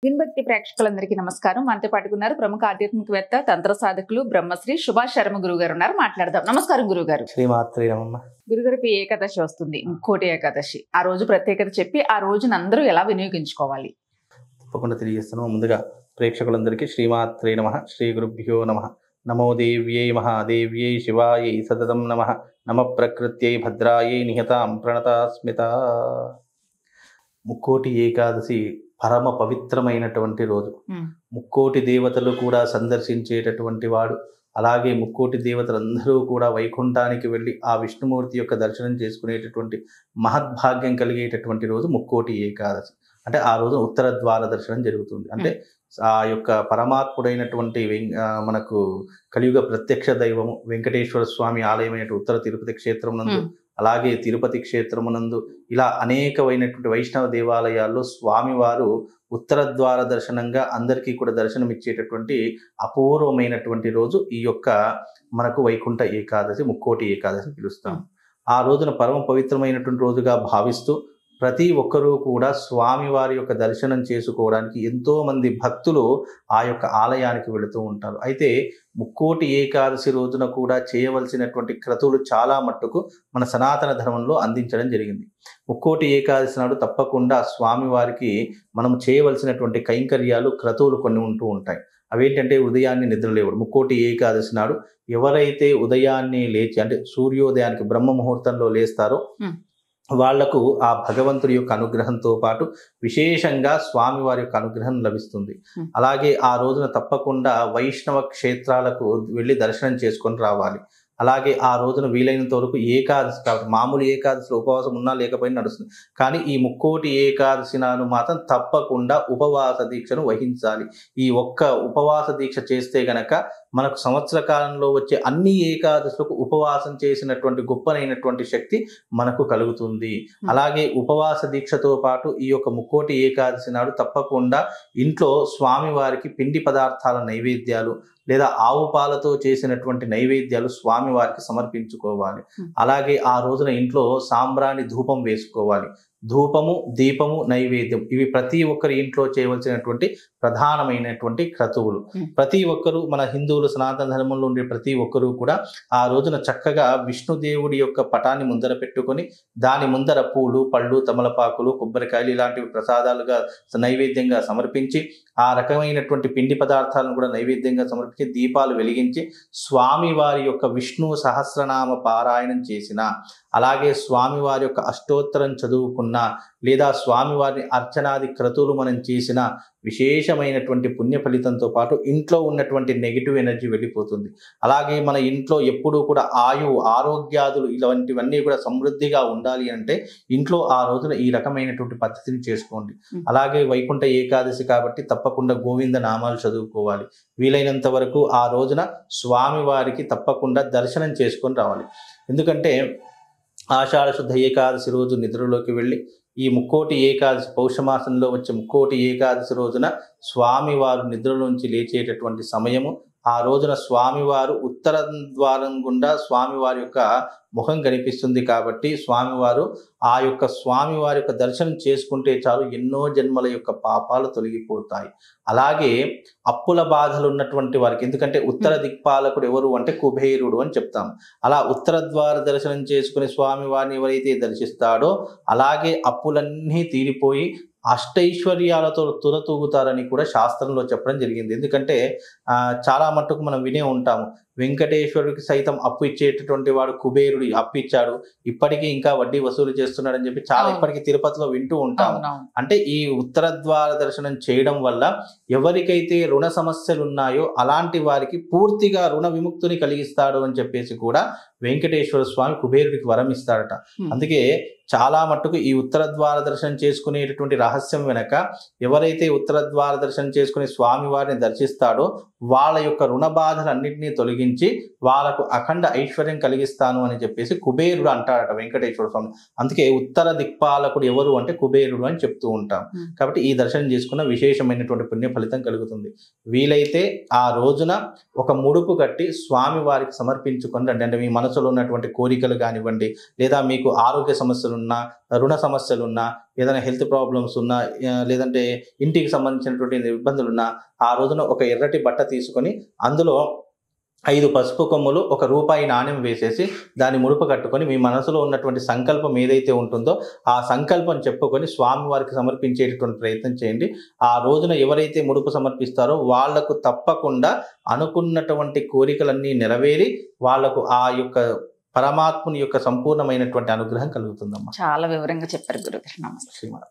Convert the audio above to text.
విన్భక్తి ప్రేక్షకులందరికీ నమస్కారం. మనతో పాటుకున్నారు ప్రముఖ ఆధ్యాత్మికవేత్త, తంత్ర సాధకులు బ్రహ్మశ్రీ సుభాష్ శర్మ గురువు గారు ఉన్నారు. మాట్లాడదాం. నమస్కారం గురుగారు. శ్రీమాత్రే నమః. గురుగారికి ఏకాదశి వస్తుంది, ముక్కోటి ఏకాదశి. ఆ రోజు ప్రత్యేకత చెప్పి ఆ రోజున అందరూ ఎలా వినియోగించుకోవాలి? తప్పకుండా తెలియజేస్తున్నాము. ముందుగా ప్రేక్షకులందరికీ శ్రీమాత్రే నమః, శ్రీ గురుభ్యో నమః. నమో దేవ్యై మహాదేవ్యై శివాయై సతతం నమః. నమ ప్రకృత్యై భద్రాయై నిహతాం ప్రణతాస్మిత. ముక్కోటి ఏకాదశి పరమ పవిత్రమైనటువంటి రోజు. ముక్కోటి దేవతలు కూడా సందర్శించేటటువంటి వాడు. అలాగే ముక్కోటి దేవతలందరూ కూడా వైకుంఠానికి వెళ్ళి ఆ విష్ణుమూర్తి యొక్క దర్శనం చేసుకునేటటువంటి మహద్భాగ్యం కలిగేటటువంటి రోజు ముక్కోటి ఏకాదశి. అంటే ఆ రోజు ఉత్తర ద్వార దర్శనం జరుగుతుంది. అంటే ఆ యొక్క పరమాత్ముడైనటువంటి మనకు కలియుగ ప్రత్యక్ష దైవము వెంకటేశ్వర స్వామి ఆలయమైన ఉత్తర తిరుపతి క్షేత్రం నందు, అలాగే తిరుపతి క్షేత్రమునందు, ఇలా అనేకమైనటువంటి వైష్ణవ దేవాలయాల్లో స్వామివారు ఉత్తర ద్వార దర్శనంగా అందరికీ కూడా దర్శనం ఇచ్చేటటువంటి అపూర్వమైనటువంటి రోజు ఈ యొక్క మనకు వైకుంఠ ఏకాదశి, ముక్కోటి ఏకాదశి పిలుస్తాం. ఆ రోజున పరమ పవిత్రమైనటువంటి రోజుగా భావిస్తూ ప్రతి ఒక్కరూ కూడా స్వామివారి యొక్క దర్శనం చేసుకోవడానికి ఎంతో మంది భక్తులు ఆ యొక్క ఆలయానికి వెళుతూ ఉంటారు. అయితే ముక్కోటి ఏకాదశి రోజున కూడా చేయవలసినటువంటి క్రతువులు చాలా మట్టుకు మన సనాతన ధర్మంలో అందించడం జరిగింది. ముక్కోటి ఏకాదశి నాడు తప్పకుండా స్వామివారికి మనం చేయవలసినటువంటి కైంకర్యాలు, క్రతువులు కొన్ని ఉంటూ ఉంటాయి. అవేంటంటే ఉదయాన్నే నిద్రలేవడం. ముక్కోటి ఏకాదశి నాడు ఎవరైతే ఉదయాన్నే లేచి అంటే సూర్యోదయానికి బ్రహ్మ ముహూర్తంలో లేస్తారో వాళ్లకు ఆ భగవంతుడి యొక్క అనుగ్రహంతో పాటు విశేషంగా స్వామివారి యొక్క అనుగ్రహం లభిస్తుంది. అలాగే ఆ రోజున తప్పకుండా వైష్ణవ క్షేత్రాలకు వెళ్ళి దర్శనం చేసుకొని రావాలి. అలాగే ఆ రోజున వీలైనంత వరకు ఏకాదశి కాబట్టి మామూలు ఏకాదశిలో ఉపవాసం ఉన్నా లేకపోయినా నడుస్తుంది. కానీ ఈ ముక్కోటి ఏకాదశి నాడు మాత్రం తప్పకుండా ఉపవాస దీక్షను వహించాలి. ఈ ఒక్క ఉపవాస దీక్ష చేస్తే గనక మనకు సంవత్సర కాలంలో వచ్చే అన్ని ఏకాదశులకు ఉపవాసం చేసినటువంటి గొప్పనైనటువంటి శక్తి మనకు కలుగుతుంది. అలాగే ఉపవాస దీక్షతో పాటు ఈ యొక్క ముక్కోటి ఏకాదశి నాడు తప్పకుండా ఇంట్లో స్వామివారికి పిండి పదార్థాల నైవేద్యాలు లేదా ఆవు పాలతో చేసినటువంటి నైవేద్యాలు స్వామివారికి సమర్పించుకోవాలి. అలాగే ఆ రోజున ఇంట్లో సాంబ్రాణి ధూపం వేసుకోవాలి. ధూపము, దీపము, నైవేద్యం ఇవి ప్రతి ఒక్కరి ఇంట్లో చేయవలసినటువంటి ప్రధానమైనటువంటి క్రతువులు. ప్రతి ఒక్కరూ మన హిందువులు సనాతన ధర్మంలో ఉండే ప్రతి ఒక్కరూ కూడా ఆ రోజున చక్కగా విష్ణుదేవుడి యొక్క పటాన్ని ముందర పెట్టుకొని దాని ముందర పూలు, పళ్ళు, తమలపాకులు, కొబ్బరికాయలు ఇలాంటివి ప్రసాదాలుగా నైవేద్యంగా సమర్పించి ఆ రకమైనటువంటి పిండి పదార్థాలను కూడా నైవేద్యంగా సమర్పించి దీపాలు వెలిగించి స్వామివారి యొక్క విష్ణు సహస్రనామ పారాయణం చేసిన, అలాగే స్వామివారి యొక్క అష్టోత్తరం చదువుకున్న లేదా స్వామివారిని అర్చనాది క్రతువులు మనం చేసిన విశేషమైనటువంటి పుణ్య ఫలితంతో పాటు ఇంట్లో ఉన్నటువంటి నెగిటివ్ ఎనర్జీ వెళ్ళిపోతుంది. అలాగే మన ఇంట్లో ఎప్పుడూ కూడా ఆరోగ్యాదులు ఇలాంటివన్నీ కూడా సమృద్ధిగా ఉండాలి అంటే ఇంట్లో ఆ రోజున ఈ రకమైనటువంటి పద్ధతిని చేసుకోండి. అలాగే వైకుంఠ ఏకాదశి కాబట్టి తప్పకుండా గోవింద నామాలు చదువుకోవాలి. వీలైనంత వరకు ఆ రోజున స్వామివారికి తప్పకుండా దర్శనం చేసుకొని రావాలి. ఎందుకంటే ఆషాఢ శుద్ధ ఏకాదశి రోజు నిద్రలోకి వెళ్ళి ఈ ముక్కోటి ఏకాదశి పౌషమాసంలో వచ్చే ముక్కోటి ఏకాదశి రోజున స్వామివారు నిద్రలోంచి లేచేటటువంటి సమయము. ఆ రోజున స్వామివారు ఉత్తర ద్వారం గుండా స్వామివారి యొక్క ముఖం కనిపిస్తుంది కాబట్టి స్వామివారు ఆ యొక్క స్వామివారి యొక్క దర్శనం చేసుకుంటే చాలు ఎన్నో జన్మల యొక్క పాపాలు తొలగిపోతాయి. అలాగే అప్పుల బాధలు ఉన్నటువంటి వారికి, ఎందుకంటే ఉత్తర దిక్పాలకుడు ఎవరు అంటే కుబేరుడు అని చెప్తాం. అలా ఉత్తర ద్వార దర్శనం చేసుకుని స్వామివారిని ఎవరైతే దర్శిస్తాడో అలాగే అప్పులన్నీ తీరిపోయి అష్టైశ్వర్యాలతో తురతూగుతారని కూడా శాస్త్రంలో చెప్పడం జరిగింది. ఎందుకంటే చాలా మట్టుకు మనం వినే ఉంటాము, వెంకటేశ్వరుడికి సైతం అప్పు ఇచ్చేటటువంటి వాడు కుబేరుడు అప్పు ఇచ్చాడు, ఇప్పటికీ ఇంకా వడ్డీ వసూలు చేస్తున్నాడని చెప్పి చాలా ఇప్పటికీ తిరుపతిలో వింటూ ఉంటాము. అంటే ఈ ఉత్తర ద్వార దర్శనం చేయడం వల్ల ఎవరికైతే రుణ సమస్యలు ఉన్నాయో అలాంటి వారికి పూర్తిగా రుణ విముక్తిని కలిగిస్తాడు అని చెప్పేసి కూడా వెంకటేశ్వర స్వామి కుబేరుడికి వరం ఇస్తాడట. అందుకే చాలా మట్టుకు ఈ ఉత్తర ద్వార దర్శనం చేసుకునేటటువంటి రహస్యం వెనక ఎవరైతే ఉత్తర ద్వార దర్శనం చేసుకుని స్వామివారిని దర్శిస్తాడో వాళ్ళ యొక్క రుణ బాధలన్నింటినీ తొలగించి వాళ్ళకు అఖండ ఐశ్వర్యం కలిగిస్తాను అని చెప్పేసి కుబేరుడు అంటాడట వెంకటేశ్వర స్వామి. అందుకే ఉత్తర దిక్పాలకుడు ఎవరు అంటే కుబేరుడు అని చెప్తూ ఉంటాం. కాబట్టి ఈ దర్శనం చేసుకున్న విశేషమైనటువంటి పుణ్య ఫలితం కలుగుతుంది. వీలైతే ఆ రోజున ఒక ముడుపు కట్టి స్వామి వారికి సమర్పించుకొని రండి. అంటే మీ మనసులో ఉన్నటువంటి కోరికలు కానివ్వండి, లేదా మీకు ఆరోగ్య సమస్యలున్నా, రుణ సమస్యలున్నా, ఏదైనా హెల్త్ ప్రాబ్లమ్స్ ఉన్నా, లేదంటే ఇంటికి సంబంధించినటువంటి ఇబ్బందులు ఉన్నా, ఆ రోజున ఒక ఎర్రటి బట్ట తీసుకొని అందులో 5 పసుపు కొమ్ములు, ₹1 నాణెం వేసేసి దాన్ని ముడుపు కట్టుకొని మీ మనసులో ఉన్నటువంటి సంకల్పం ఏదైతే ఉంటుందో ఆ సంకల్పం చెప్పుకొని స్వామివారికి సమర్పించేటటువంటి ప్రయత్నం చేయండి. ఆ రోజున ఎవరైతే ముడుపు సమర్పిస్తారో వాళ్లకు తప్పకుండా అనుకున్నటువంటి కోరికలన్నీ నెరవేరి వాళ్లకు ఆ యొక్క పరమాత్ముని యొక్క సంపూర్ణమైనటువంటి అనుగ్రహం కలుగుతుందమ్మా. చాలా వివరంగా చెప్పారు గురుగారు. నమస్తే. శ్రీమాత.